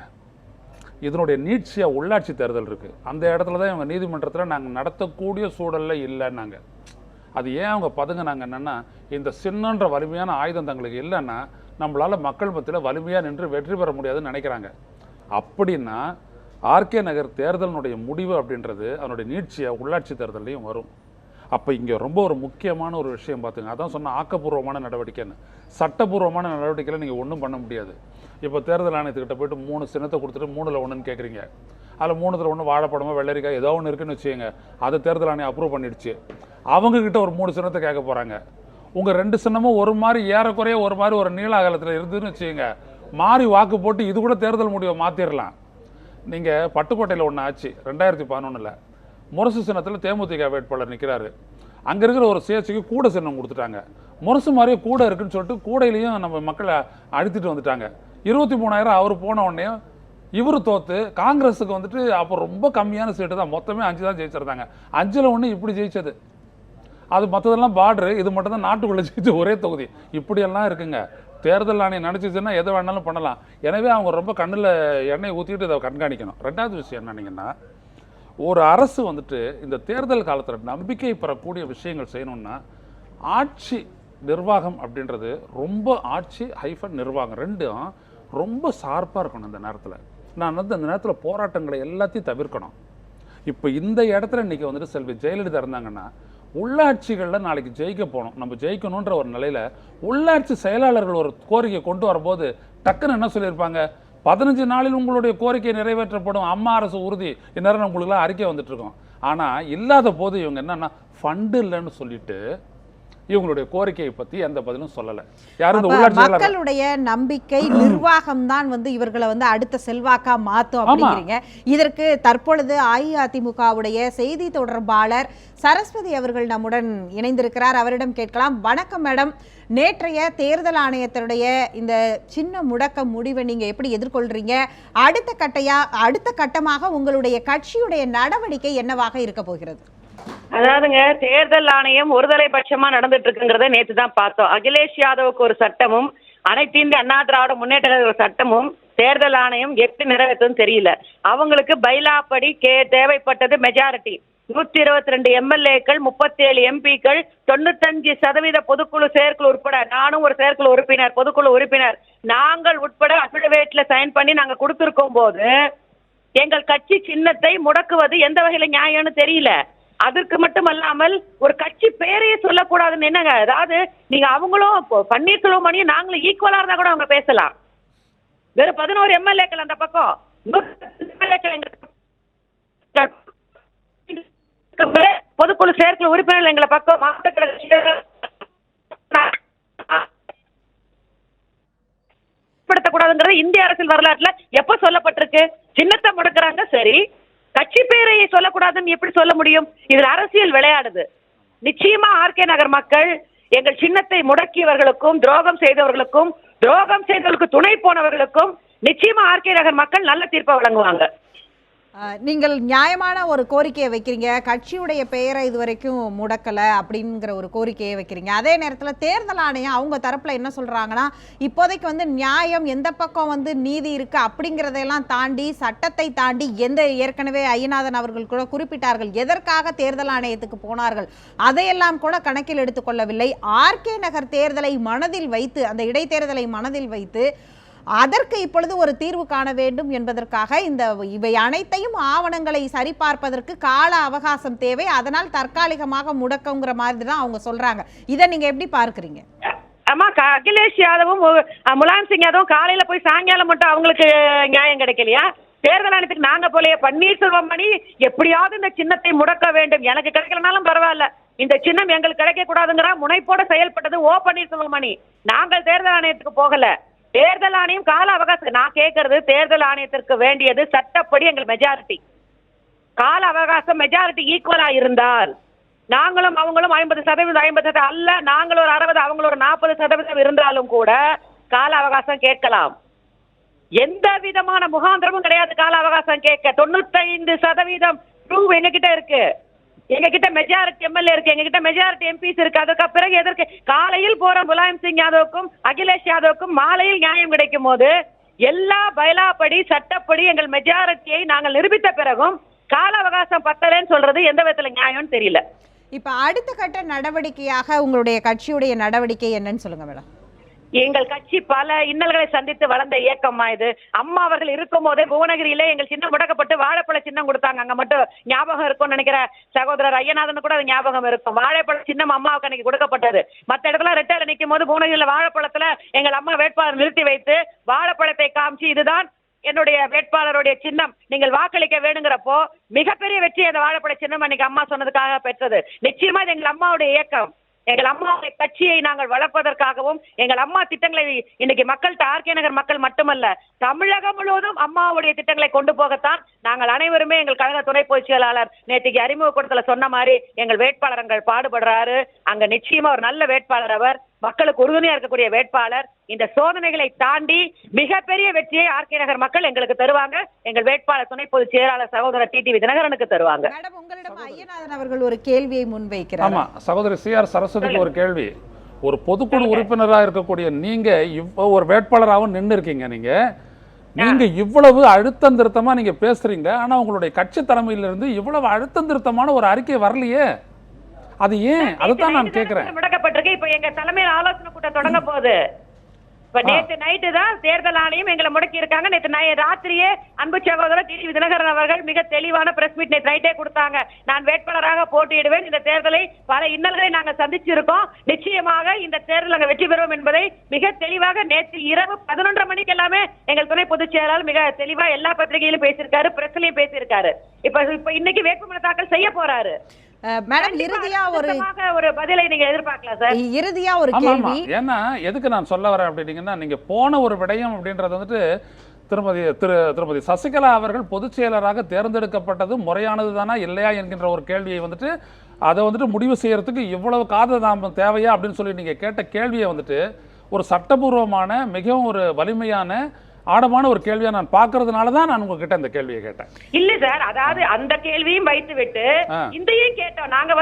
இதனுடைய நீட்சியாக உள்ளாட்சி தேர்தல் இருக்குது. அந்த இடத்துல தான் இவங்க நீதிமன்றத்தில் நாங்கள் நடத்தக்கூடிய சூழலில் இல்லைன்னாங்க. அது ஏன் அவங்க பதுங்கினாங்க என்னென்னா, இந்த சின்னன்ற வலிமையான ஆயுதம் தங்களுக்கு இல்லைன்னா நம்மளால் மக்கள் மத்தியில் வலிமையாக நின்று வெற்றி பெற முடியாதுன்னு நினைக்கிறாங்க. அப்படின்னா ஆர்கே நகர் தேர்தலினுடைய முடிவு அப்படின்றது அதனுடைய நீட்சியாக உள்ளாட்சி தேர்தலையும் வரும். அப்போ இங்கே ரொம்ப ஒரு முக்கியமான ஒரு விஷயம் பார்த்துங்க. அதான் சொன்ன ஆக்கப்பூர்வமான நடவடிக்கைன்னு. சட்டப்பூர்வமான நடவடிக்கையில் நீங்கள் ஒன்றும் பண்ண முடியாது. இப்போ தேர்தல் ஆணையத்துக்கிட்ட போய்ட்டு 3 சின்னத்தை கொடுத்துட்டு 3ல் 1ன்னு கேட்குறீங்க. அதில் 3ல் 1 வாழைப்பழமோ வெள்ளரிக்காய் ஏதோ ஒன்று இருக்குன்னு வச்சுக்கோங்க, அதை தேர்தல் ஆணையம் அப்ரூவ் பண்ணிடுச்சு. அவங்கக்கிட்ட ஒரு 3 சின்னத்தை கேட்க போகிறாங்க. உங்கள் 2 சின்னமும் ஒரு மாதிரி ஏறக்குறைய ஒரு மாதிரி ஒரு நீள அகலத்தில் இருந்துன்னு வச்சுக்கோங்க, மாறி வாக்கு போட்டு இது கூட தேர்தல் முடிவை மாற்றிடலாம். நீங்கள் பட்டுக்கோட்டையில் ஒன்று ஆச்சு 2011. முரசு சின்னத்தில் தேமுதிக வேட்பாளர் நிற்கிறாரு. அங்கே இருக்கிற ஒரு சுயேட்சைக்கு கூட சின்னம் கொடுத்துட்டாங்க. முரசு மாதிரியே கூட இருக்குன்னு சொல்லிட்டு கூடையிலையும் நம்ம மக்களை அழுத்திட்டு வந்துட்டாங்க. 23,000 அவர் போன உடனே இவர் தோத்து காங்கிரஸுக்கு வந்துட்டு அப்போ ரொம்ப கம்மியான சீட்டு தான், மொத்தமே 5 தான் ஜெயிச்சிருந்தாங்க. 5ல் 1 இப்படி ஜெயிச்சது. அது மற்றதெல்லாம் பார்டரு, இது மட்டும் தான் நாட்டுக்குள்ளே ஜெயிச்ச ஒரே தொகுதி. இப்படியெல்லாம் இருக்குங்க. தேர்தல் ஆணையம் நினச்சிச்சுன்னா எதை வேணாலும் பண்ணலாம். எனவே அவங்க ரொம்ப கண்ணில் எண்ணெய் ஊற்றிக்கிட்டு இதை கண்காணிக்கணும். 2வது விஷயம் என்னன்னீங்கன்னா, ஒரு அரசு வந்துட்டு இந்த தேர்தல் காலத்தில் நம்பிக்கை பெறக்கூடிய விஷயங்கள் செய்யணும்னா ஆட்சி நிர்வாகம் அப்படின்றது ரொம்ப ஆட்சி ஹைஃபன் நிர்வாகம் ரெண்டும் ரொம்ப ஷார்ப்பாக இருக்கணும். இந்த நேரத்தில் நான் வந்து அந்த நேரத்தில் போராட்டங்களை எல்லாத்தையும் தவிர்க்கணும். இப்போ இந்த இடத்துல இன்றைக்கி வந்துட்டு செல்வி ஜெயலலிதா இருந்தாங்கன்னா, உள்ளாட்சிகளில் நாளைக்கு ஜெயிக்க போகணும், நம்ம ஜெயிக்கணுன்ற ஒரு நிலையில் உள்ளாட்சி செயலாளர்கள் ஒரு கோரிக்கை கொண்டு வரும்போது டக்குன்னு என்ன சொல்லியிருப்பாங்க, 15 நாளில் உங்களுடைய கோரிக்கை நிறைவேற்றப்படும், அம்மா அரசு உறுதி, இந்நேரம் உங்களுக்குலாம் அறிக்கை வந்துட்டு இருக்கோம். ஆனால் இல்லாத போது இவங்க என்னன்னா ஃபண்டு இல்லைன்னு சொல்லிட்டு இவங்களுடைய கோரிக்கையை பற்றி எந்த பதிலும் சொல்லலை. யாரும் மக்களுடைய நம்பிக்கை நிர்வாகம் தான் வந்து இவர்களை வந்து அடுத்த செல்வாக்கா மாத்தும் அப்படிங்கிறீங்க. இதற்கு தற்பொழுது அஇஅதிமுகவுடைய செய்தி தொடர்பாளர் சரஸ்வதி அவர்கள் நம்முடன் இணைந்திருக்கிறார். அவரிடம் கேட்கலாம். வணக்கம் மேடம். நேற்றைய தேர்தல் ஆணையத்தினுடைய இந்த சின்ன முடக்க முடிவை நீங்க எப்படி எதிர்கொள்றீங்க? அடுத்த கட்டமாக உங்களுடைய கட்சியுடைய நடவடிக்கை என்னவாக இருக்க போகிறது? அதாவதுங்க, தேர்தல் ஆணையம் ஒருதலை பட்சமா நடந்துட்டு இருக்குங்கிறத நேற்று தான் பார்த்தோம். அகிலேஷ் யாதவுக்கு ஒரு சட்டமும் அனைத்து இந்திய அண்ணா திராவிட முன்னேற்ற ஒரு சட்டமும் தேர்தல் ஆணையம் எப்படி நிறைவேற்றுன்னு தெரியல. அவங்களுக்கு பைலாப்படி தேவைப்பட்டது மெஜாரிட்டி. 122 எம்எல்ஏக்கள், 37 எம்பிக்கள், 95% பொதுக்குழு செயற்குழு உட்பட, நானும் ஒரு செயற்குழு உறுப்பினர், பொதுக்குழு உறுப்பினர், நாங்கள் உட்பட அஃபிடவேட்ல சைன் பண்ணி நாங்க கொடுத்திருக்கும் போது எங்கள் கட்சி சின்னத்தை முடக்குவது எந்த வகையில நியாயம்னு தெரியல. அதற்கு மட்டுமல்லாமல் ஒரு கட்சி பேரையே சொல்லக்கூடாதுன்னு என்னங்க? அதாவது நீங்க அவங்களும் பன்னீர்செல்வம் நாங்களும் ஈக்குவலா இருந்தா கூட அவங்க பேசலாம். வெறும் 11 எம்எல்ஏக்கள் அந்த பக்கம், பொதுக்குழு செயற்குழு உறுப்பினர்கள் எங்களை பக்கம், படுத்தக்கூடாதுங்கிறது இந்திய அரசியல் வரலாற்றுல எப்ப சொல்லப்பட்டிருக்கு? சின்னத்தை முடக்குறாங்க, சரி, கட்சி பேரை சொல்லக்கூடாதுன்னு எப்படி சொல்ல முடியும்? இதுல அரசியல் விளையாடுது. நிச்சயமா ஆர்கே நகர் மக்கள் எங்கள் சின்னத்தை முடக்கியவர்களுக்கும் துரோகம் செய்தவர்களுக்கு துணை போனவர்களுக்கும் நிச்சயமா ஆர்கே நகர் மக்கள் நல்ல தீர்ப்பை வழங்குவாங்க. நீங்கள் நியாயமான ஒரு கோரிக்கையை வைக்கிறீங்க, கட்சியுடைய பெயரை இதுவரைக்கும் முடக்கலை அப்படிங்கிற ஒரு கோரிக்கையை வைக்கிறீங்க. அதே நேரத்தில் தேர்தல் ஆணையம் அவங்க தரப்பில் என்ன சொல்கிறாங்கன்னா, இப்போதைக்கு வந்து நியாயம் எந்த பக்கம் வந்து நீதி இருக்குது அப்படிங்கிறதையெல்லாம் தாண்டி, சட்டத்தை தாண்டி ஏற்கனவே ஐயநாதன் அவர்கள் கூட குறிப்பிட்டார்கள் எதற்காக தேர்தல் ஆணையத்துக்கு போனார்கள், அதையெல்லாம் கூட கணக்கில் எடுத்துக்கொள்ளவில்லை. ஆர்கே நகர் தேர்தலை மனதில் வைத்து, அந்த இடைத்தேர்தலை மனதில் வைத்து அதற்கு இப்பொழுது ஒரு தீர்வு காண வேண்டும் என்பதற்காக இவை அனைத்தையும் ஆவணங்களை சரிபார்ப்பதற்கு கால அவகாசம் தேவை, அதனால் தற்காலிகமாக முடக்கங்கிற மாதிரி தான் அவங்க சொல்றாங்க. இதை நீங்க எப்படி பார்க்கறீங்க? ஆமா, அகிலேஷ் யாதவும் முலாயம் சிங் யாதவும் காலையில போய் சாயங்காலம் மட்டும் அவங்களுக்கு நியாயம் கிடைக்கலையா? தேர்தல் ஆணையத்துக்கு நாங்க போலயே பன்னீர்செல்வம் எப்படியாவது இந்த சின்னத்தை முடக்க வேண்டும், எனக்கு கிடைக்கலனாலும் பரவாயில்ல, இந்த சின்னம் எங்களுக்கு கிடைக்க கூடாதுங்கிற முனைப்போட செயல்பட்டது ஓ பன்னீர்செல்வம். நாங்கள் தேர்தல் ஆணையத்துக்கு போகல. தேர்தல் ஆணையம் கால அவகாசம், நான் கேட்கறது தேர்தல் ஆணையத்திற்கு வேண்டியது சட்டப்படி எங்கள் மெஜாரிட்டி, கால அவகாசம் மெஜாரிட்டி ஈக்குவலா இருந்தால் நாங்களும் அவங்களும் 50% அல்ல, நாங்கள் ஒரு 60 அவங்க ஒரு 40% இருந்தாலும் கூட கால அவகாசம் கேட்கலாம். எந்த விதமான முகாந்திரமும் கிடையாது கால அவகாசம் கேட்க. 95% ப்ரூவ் எங்ககிட்ட இருக்கு. எங்ககிட்ட மெஜாரிட்டி எம்எல்ஏ இருக்கு, எங்ககிட்ட மெஜாரிட்டி எம்பிஸ் இருக்கு. அதுக்கு பிறகு எதற்கு காலையில் போற முலாயம் சிங் யாதவுக்கும் அகிலேஷ் யாதவுக்கும் மாலையில் நியாயம் கிடைக்கும் போது எல்லா பைலாப்படி சட்டப்படி எங்கள் மெஜாரிட்டியை நாங்கள் நிரூபித்த பிறகும் கால அவகாசம் பத்தலைன்னு சொல்றது எந்த விதத்துல நியாயம்னு தெரியல. இப்ப அடுத்த கட்ட நடவடிக்கையாக உங்களுடைய கட்சியுடைய நடவடிக்கை என்னன்னு சொல்லுங்க மேடம். எங்கள் கட்சி பல இன்னல்களை சந்தித்து வளர்ந்த இயக்கமா இது. அம்மா அவர்கள் இருக்கும் போதே புவனகிரியில எங்கள் சின்னம் முடக்கப்பட்டு வாழைப்பழ சின்னம் கொடுத்தாங்க. அங்க மட்டும் ஞாபகம் இருக்கும்னு நினைக்கிற சகோதரர் ஐயநாதன் கூட அது ஞாபகம் இருக்கும். வாழைப்பழ சின்னம் அம்மாவுக்கு அன்னைக்கு கொடுக்கப்பட்டது. மற்ற இடத்துல ரெட்டையில நிற்கும் போது புவனகிரியில வாழைப்பழத்துல எங்கள் அம்மா வேட்பாளர் நிறுத்தி வைத்து வாழைப்பழத்தை காமிச்சு இதுதான் என்னுடைய வேட்பாளருடைய சின்னம் நீங்கள் வாக்களிக்க வேணுங்கிறப்போ மிகப்பெரிய வெற்றி அந்த வாழைப்பழ சின்னம் அன்னைக்கு அம்மா சொன்னதுக்காக பெற்றது. நிச்சயமா இது எங்கள் அம்மாவுடைய இயக்கம். எங்கள் அம்மாவுடைய கட்சியை நாங்கள் வளர்ப்பதற்காகவும் எங்கள் அம்மா திட்டங்களை இன்னைக்கு மக்கள்கிட்ட ஆர்கே நகர் மக்கள் மட்டுமல்ல தமிழகம் முழுவதும் அம்மாவுடைய திட்டங்களை கொண்டு போகத்தான் நாங்கள் அனைவருமே எங்கள் கழக துணை பொதுச் செயலாளர் நேற்றுக்கு அறிமுக கூட்டத்துல சொன்ன மாதிரி எங்கள் வேட்பாளர்கள் பாடுபடுறாரு. அங்க நிச்சயமா ஒரு நல்ல வேட்பாளர், அவர் மக்களுக்கு உறுதுணையா இருக்கக்கூடிய வேட்பாளர். இந்த சோதனைகளை தாண்டி மிகப்பெரிய வெற்றியை ஆர்கே நகர் மக்கள் எங்களுக்கு தருவாங்க. எங்கள் வேட்பாளர் துணை பொதுச் செயலாளர் சகோதரர் டிடிவி தினகரனுக்கு தருவாங்க. மேடம், உங்களிடம் ஐயநாதன் அவர்கள் ஒரு கேள்வியை முன்வைக்கிறார். ஆமா, சகோதரி சிஆர் சரஸ்வதிக்கு ஒரு கேள்வி. ஒரு பொதுக்குழு உறுப்பினராக இருக்கக்கூடிய நீங்க ஒரு வேட்பாளராகவும் நின்று இருக்கீங்க. நீங்க இவ்வளவு அழுத்தம் திருத்தமா நீங்க பேசுறீங்க, ஆனா உங்களுடைய கட்சி தலைமையிலிருந்து இவ்வளவு அழுத்தம் திருத்தமான ஒரு அறிக்கை வரலையே, அது ஏன்? அதுதான் நான் கேட்கிறேன். முடக்கப்பட்டிருக்கு. இப்ப எங்க தலைமையில் ஆலோசனை கூட்டம் தொடங்க போகுது. இப்ப நேற்று நைட்டு தான் தேர்தல் ஆணையம் எங்களை முடக்கி இருக்காங்க. நேற்று ராத்திரியே அன்பு சகோதரர் டிடிவி தினகரன் அவர்கள் மிக தெளிவான பிரஸ் மீட் நேற்று நைட்டே கொடுத்தாங்க. நான் வேட்பாளராக போட்டியிடுவேன், இந்த தேர்தலை பல இன்னல்களை நாங்க சந்திச்சிருக்கோம், நிச்சயமாக இந்த தேர்தல் நாங்கள் வெற்றி பெறுவோம் என்பதை மிக தெளிவாக நேற்று இரவு 11:30 மணிக்கு எல்லாமே எங்கள் துணை பொதுச் செயலாளர் மிக தெளிவா எல்லா பத்திரிகையிலும் பேசியிருக்காரு, பிரஸ்லயும் பேசியிருக்காரு. இப்ப இன்னைக்கு வேட்புமனு தாக்கல் செய்ய போறாரு. மேடம், இறுதியா ஒரு பதிலை நீங்க எதிர்பார்க்கலாம் சார். இறுதியா ஒரு கேள்வி. ஏன்னா எதுக்கு நான் சொல்ல வரேன் அப்படின்னீங்கன்னா, நீங்க போன ஒரு விடயம் அப்படின்றது வந்துட்டு திருமதி சசிகலா அவர்கள் பொதுச் செயலராக தேர்ந்தெடுக்கப்பட்டது முறையானது தானா இல்லையா என்கின்ற ஒரு கேள்வியை வந்துட்டு அதை வந்துட்டு முடிவு செய்யறதுக்கு இவ்வளவு காலதாமதம் தேவையா அப்படின்னு சொல்லி நீங்க கேட்ட கேள்வியை வந்துட்டு ஒரு சட்டபூர்வமான மிகவும் ஒரு வலிமையான ஆழமான ஒரு கேள்வியா நான் பாக்குறதுனால தான் நான் உங்ககிட்ட இந்த கேள்வியை கேட்டேன். இல்ல சார், அதாவது அந்த கேள்வியும் வைத்து விட்டு இதையும் கேட்டோம். நாங்க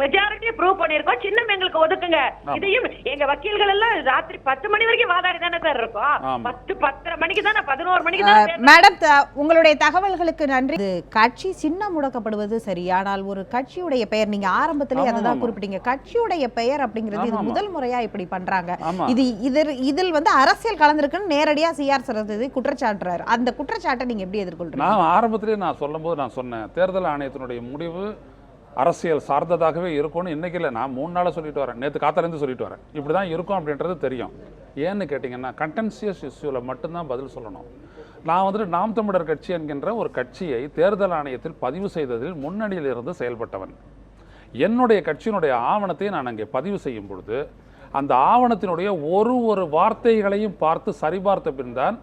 மெஜாரிட்டியை ப்ரூவ் பண்ணிருக்கோம், சின்னம் எங்களுக்கு ஒதுக்குங்க. இதையும் எங்க வக்கீல்கள் எல்லாம் ராத்திரி 10 மணி வரைக்கும் வாதாடி தானே சார் இருக்கோம். 10:30 மணிக்கு தானே 11 மணிக்கு தானே. மேடம், உங்களுடைய தகவல்களுக்கு நன்றி. கட்சி சின்னம் முடக்கப்படுவது சரி, ஆனால் ஒரு கட்சியுடைய பெயர், நீங்க ஆரம்பத்திலே அதை குறிப்பிட்டீங்க, கட்சியுடைய பெயர் அப்படிங்கிறது இது முதல் முறையா இப்படி பண்றாங்க. இதில் அரசியல் கலந்திருக்குன்னு நேரடியா சிஆர் குற்றச்சாட்டுறாரு. அந்த குற்றச்சாட்டை நீங்க எப்படி எதிர்கொள்றீங்க? நான் ஆரம்பத்திலே நான் சொல்லும்போது நான் சொன்னேன், தேர்தல் ஆணையத்தினுடைய முடிவு அரசியல் சார்ந்ததாகவே இருக்கும்னு. இன்னைக்கு இல்லை, நான் 3 நாளா சொல்லிட்டு வரேன், நேற்று காத்தாலேருந்து சொல்லிட்டு வரேன். இப்படிதான் இருக்கும் அப்படின்றது தெரியும். ஏன்னு கேட்டீங்கன்னா, கண்டென்சியஸ் இஷ்யூல மட்டும்தான் பதில் சொல்லணும். நான் வந்துட்டு நாம் தமிழர் கட்சி என்கின்ற ஒரு கட்சியை தேர்தல் ஆணையத்தில் பதிவு செய்ததில் முன்னணியில் இருந்து செயல்பட்டவன். என்னுடைய கட்சியினுடைய ஆவணத்தை நான் அங்கே பதிவு செய்யும் பொழுது அந்த ஆவணத்தினுடைய ஒரு வார்த்தைகளையும் பார்த்து சரிபார்த்த பின் தான்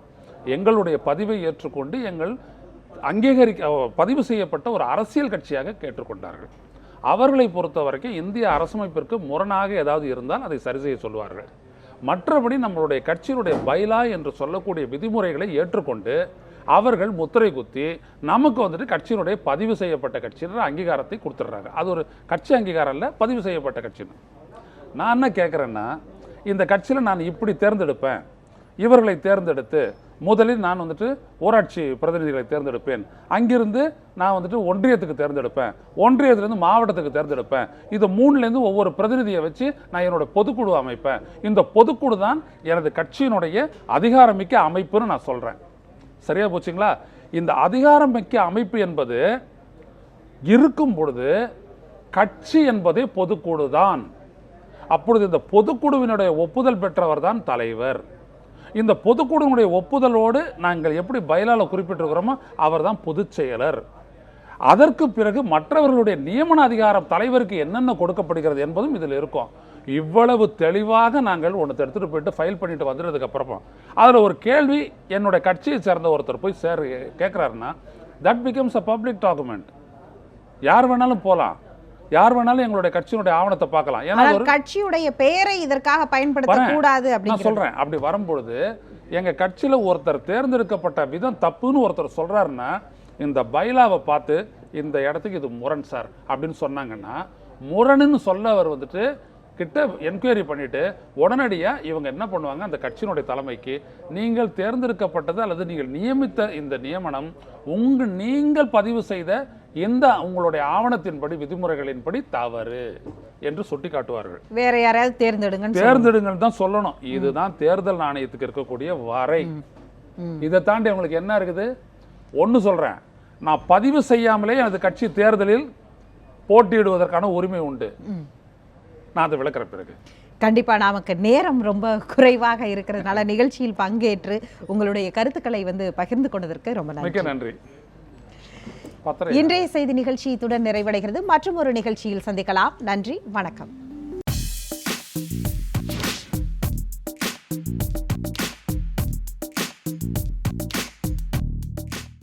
எங்களுடைய பதிவை ஏற்றுக்கொண்டு எங்கள் பதிவு செய்யப்பட்ட ஒரு அரசியல் கட்சியாக கேட்டுக்கொண்டார்கள். அவர்களை பொறுத்த வரைக்கும் இந்திய அரசமைப்பிற்கு முரணாக ஏதாவது இருந்தால் அதை சரி செய்ய சொல்வார்கள். மற்றபடி நம்மளுடைய கட்சியினுடைய பைலா என்று சொல்லக்கூடிய விதிமுறைகளை ஏற்றுக்கொண்டு அவர்கள் முத்திரை குத்தி நமக்கு வந்துட்டு கட்சியினுடைய பதிவு செய்யப்பட்ட கட்சியினர் அங்கீகாரத்தை கொடுத்துட்றாங்க. அது ஒரு கட்சி அங்கீகாரம் இல்லை, பதிவு செய்யப்பட்ட கட்சின்னு. நான் என்ன கேட்குறேன்னா, இந்த கட்சியில் நான் இப்படி தேர்ந்தெடுப்பேன், இவர்களை தேர்ந்தெடுத்து முதலில் நான் வந்துட்டு ஊராட்சி பிரதிநிதிகளை தேர்ந்தெடுப்பேன், அங்கிருந்து நான் வந்துட்டு ஒன்றியத்துக்கு தேர்ந்தெடுப்பேன், ஒன்றியத்திலேருந்து மாவட்டத்துக்கு தேர்ந்தெடுப்பேன், இது 3லேருந்து ஒவ்வொரு பிரதிநிதியை வச்சு நான் என்னோட பொதுக்குழு அமைப்பேன். இந்த பொதுக்குழு தான் எனது கட்சியினுடைய அதிகாரமிக்க அமைப்புன்னு நான் சொல்கிறேன். சரியா போச்சுங்களா? இந்த அதிகாரமிக்க அமைப்பு என்பது இருக்கும் பொழுது கட்சி என்பதே பொதுக்குழு தான். அப்பொழுது இந்த பொதுக்குழுவினுடைய ஒப்புதல் பெற்றவர் தான் தலைவர். இந்த பொதுக்குழுவினுடைய ஒப்புதலோடு நாங்கள் எப்படி பைலால குறிப்பிட்டிருக்கிறோமோ அவர் தான் பொதுச் செயலர். அதற்கு பிறகு மற்றவர்களுடைய நியமன அதிகாரம் தலைவருக்கு என்னென்ன கொடுக்கப்படுகிறது என்பதும் இதில் இருக்கும். இவ்வளவு தெளிவாக நாங்கள் ஒன்று எடுத்துகிட்டு போயிட்டு ஃபைல் பண்ணிட்டு வந்துடுறதுக்கு அப்புறமா அதில் ஒரு கேள்வி என்னுடைய கட்சியை சேர்ந்த ஒருத்தர் போய் கேட்குறாருன்னா, that becomes a public document. யார் வேணாலும் போகலாம், யார் வேணாலும் எங்களுடைய கட்சியினுடைய ஆவணத்தை பார்க்கலாம். ஏன்னா ஒரு கட்சியுடைய பெயரை இதற்காக பயன்படுத்த கூடாது அப்படின்னு சொல்றேன். அப்படி வரும்பொழுது எங்க கட்சியில ஒருத்தர் தேர்ந்தெடுக்கப்பட்ட விதம் தப்புன்னு ஒருத்தர் சொல்றாருன்னா, இந்த பைலாவை பார்த்து இந்த இடத்துக்கு இது முரண் சார் அப்படின்னு சொன்னாங்கன்னா, முரணுன்னு சொல்லவர் வந்துட்டு கிட்ட என்கொயரி பண்ணிட்டு உடனடியா இவங்க என்ன பண்ணுவாங்க, அந்த கட்சியினுடைய தலைமைக்கு நீங்கள் தேர்ந்தெடுக்கப்பட்டது அல்லது நீங்கள் நியமித்த இந்த நியமனம் நீங்கள் பதிவு செய்த இந்த உங்களுடைய ஆவணத்தின்படி விதிமுறைகளின்படி தவறு என்று சுட்டி காட்டுவார்கள். வேற யாராவது தேர்ந்தெடுங்கள் தான் சொல்லணும். இதுதான் தேர்தல் ஆணையத்துக்கு இருக்கக்கூடிய வரை. இதை தாண்டி உங்களுக்கு என்ன இருக்குது? ஒன்னு சொல்றேன், நான் பதிவு செய்யாமலே எனது கட்சி தேர்தலில் போட்டியிடுவதற்கான உரிமை உண்டு. நான் அதை விளக்குற பிறகு கண்டிப்பா நமக்கு நேரம் ரொம்ப குறைவாக இருக்கிறதுனால நிகழ்ச்சியில் பங்கேற்று உங்களுடைய கருத்துக்களை பகிர்ந்து கொண்டதற்கு ரொம்ப நன்றி. மிக்க நன்றி. இன்றைய செய்தி நிகழ்ச்சி இத்துடன் நிறைவடைகிறது. மற்றும் ஒரு நிகழ்ச்சியில் சந்திக்கலாம். நன்றி, வணக்கம்.